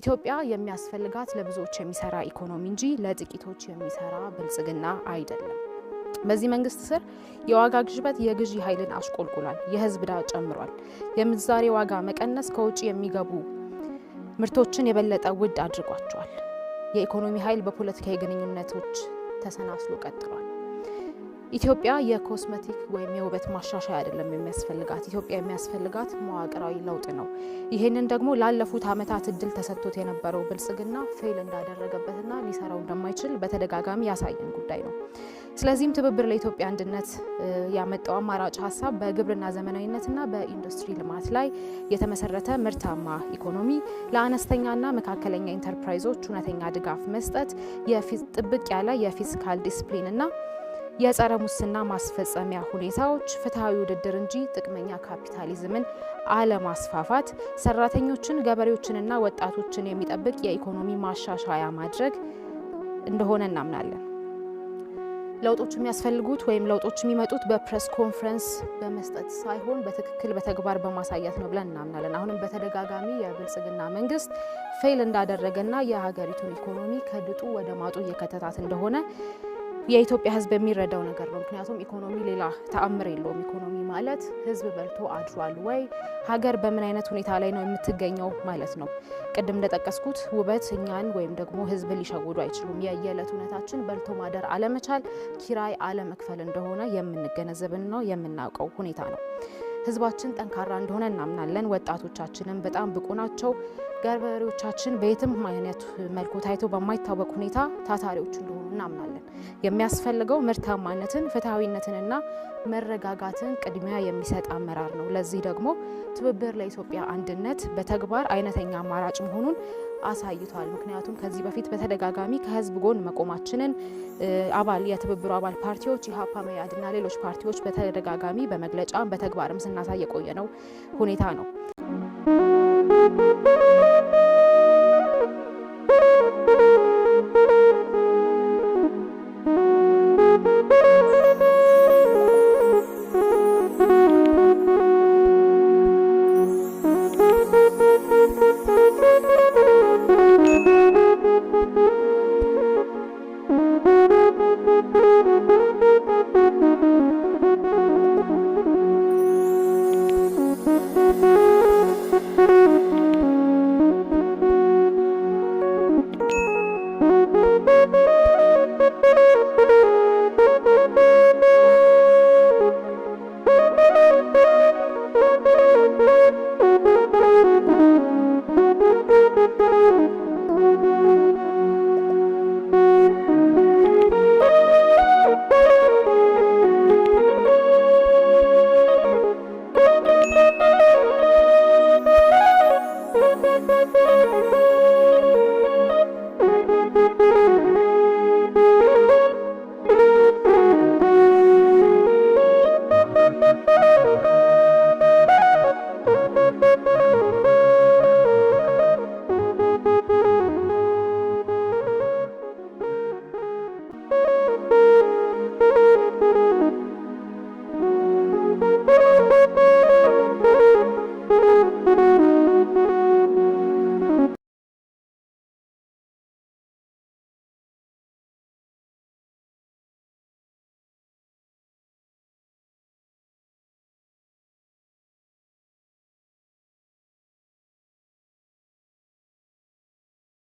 ኢትዮጵያ የሚያስፈልጋት ለብዙዎች የሚሰራ ኢኮኖሚ እንጂ ለጥቂቶች የሚሰራ ብልጽግና አይደለም። በዚህ መንግስት ስር የዋጋ ግሽበት የግዢ ኃይልን አሽቆልቁሏል፣ የህዝብ ዕዳ ጨምሯል። የምንዛሬ ዋጋ መቀነስ ከውጪ የሚገቡ ምርቶችን የበለጠ ውድ አድርጓቸዋል። የኢኮኖሚ ኃይል በፖለቲካዊ ግንኙነቶች ተሰናስሎ ቀጥሏል። ኢትዮጵያ የኮስሜቲክ ወይም የውበት ማሻሻያ አይደለም የሚያስፈልጋት። ኢትዮጵያ የሚያስፈልጋት መዋቅራዊ ለውጥ ነው። ይህንን ደግሞ ላለፉት ዓመታት እድል ተሰጥቶት የነበረው ብልጽግና ፌል እንዳደረገበትና ሊሰራው እንደማይችል በተደጋጋሚ ያሳየን ጉዳይ ነው። ስለዚህም ትብብር ለኢትዮጵያ አንድነት ያመጣው አማራጭ ሀሳብ በግብርና ዘመናዊነትና በኢንዱስትሪ ልማት ላይ የተመሰረተ ምርታማ ኢኮኖሚ፣ ለአነስተኛና መካከለኛ ኢንተርፕራይዞች እውነተኛ ድጋፍ መስጠት፣ ጥብቅ ያለ የፊስካል ዲስፕሊንና የጸረ ሙስና ማስፈጸሚያ ሁኔታዎች፣ ፍትሃዊ ውድድር እንጂ ጥቅመኛ ካፒታሊዝምን አለማስፋፋት፣ ሰራተኞችን፣ ገበሬዎችንና ወጣቶችን የሚጠብቅ የኢኮኖሚ ማሻሻያ ማድረግ እንደሆነ እናምናለን። ለውጦች የሚያስፈልጉት ወይም ለውጦች የሚመጡት በፕሬስ ኮንፈረንስ በመስጠት ሳይሆን በትክክል በተግባር በማሳየት ነው ብለን እናምናለን። አሁንም በተደጋጋሚ የብልጽግና መንግስት ፌል እንዳደረገና የሀገሪቱን ኢኮኖሚ ከድጡ ወደ ማጡ እየከተታት እንደሆነ የኢትዮጵያ ሕዝብ የሚረዳው ነገር ነው። ምክንያቱም ኢኮኖሚ ሌላ ተአምር የለውም። ኢኮኖሚ ማለት ሕዝብ በልቶ አድሯል ወይ፣ ሀገር በምን አይነት ሁኔታ ላይ ነው የምትገኘው ማለት ነው። ቅድም እንደጠቀስኩት ውበት እኛን ወይም ደግሞ ሕዝብ ሊሸውዱ አይችሉም። የየዕለት እውነታችን በልቶ ማደር አለመቻል፣ ኪራይ አለመክፈል እንደሆነ የምንገነዘብን ነው የምናውቀው ሁኔታ ነው። ሕዝባችን ጠንካራ እንደሆነ እናምናለን። ወጣቶቻችንም በጣም ብቁ ናቸው። ገበሬዎቻችን በየትም አይነት መልኩ ታይቶ በማይታወቅ ሁኔታ ታታሪዎች እንደሆኑ እናምናለን። የሚያስፈልገው ምርታማነትን፣ ፍትሐዊነትንና መረጋጋትን ቅድሚያ የሚሰጥ አመራር ነው። ለዚህ ደግሞ ትብብር ለኢትዮጵያ አንድነት በተግባር አይነተኛ አማራጭ መሆኑን አሳይቷል። ምክንያቱም ከዚህ በፊት በተደጋጋሚ ከህዝብ ጎን መቆማችንን የትብብሩ አባል ፓርቲዎች ኢህአፓ፣ መኢአድና ሌሎች ፓርቲዎች በተደጋጋሚ በመግለጫም በተግባርም ስናሳይ የቆየነው ሁኔታ ነው። Thank you.